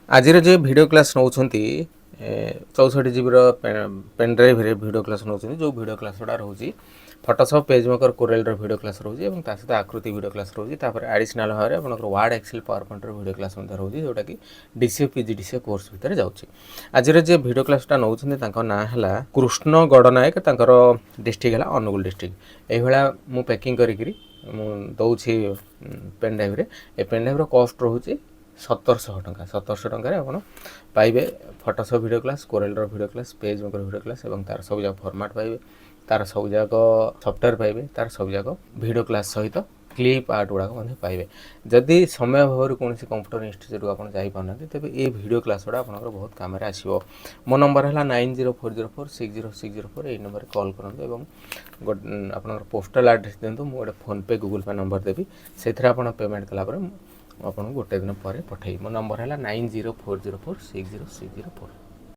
आज जो video class नौ 64 GB pen drive रे वीडियो क्लास नौ जो वीडियो क्लास गुड़ा रोचे Photoshop PageMaker Corel video class रोचे सहित आकृति वीडियो क्लास रोचे एडिशनल भाव में आप Word Excel PowerPoint video class रोचे जोटा कि डीसीए पीजीडीसीए कोर्स भितर जाऊँगी। आज जो वीडियो क्लासटा नौ ना है कृष्ण गणनायक डिस्ट्रिक्ट है अनुगुल डिस्ट्रिक्ट ये मु पैकिंग करी दौची पेन ड्राइव रे ए पेन ड्राइव कॉस्ट रोचे 1700 टंका 1700 टंका आप पाइबे फोटोशॉप वीडियो क्लास कोरेलर video class PageMaker video class और तार सब जाक फॉर्मेट पाइबे तार सब जाक सॉफ्टवेयर पाइबे तार सब जाक वीडियो क्लास सहित क्लिप आर्ट गुड़ाक पाइबे। जदि समय भाव कौन कंप्यूटर इंस्टीट्यूट को आप जापाना तेज ये वीडियो क्लास गुड़ा आप बहुत कम आसो। मो नंबर है 9040460604 ये नंबर कॉल करूँ और आप पोस्टल एड्रेस दिंतु मुझे फोन पे गूगल पे नंबर देवी से पेमेंट कलापर आपको गोटे दिन पर पठे। मो नंबर है 9040460604।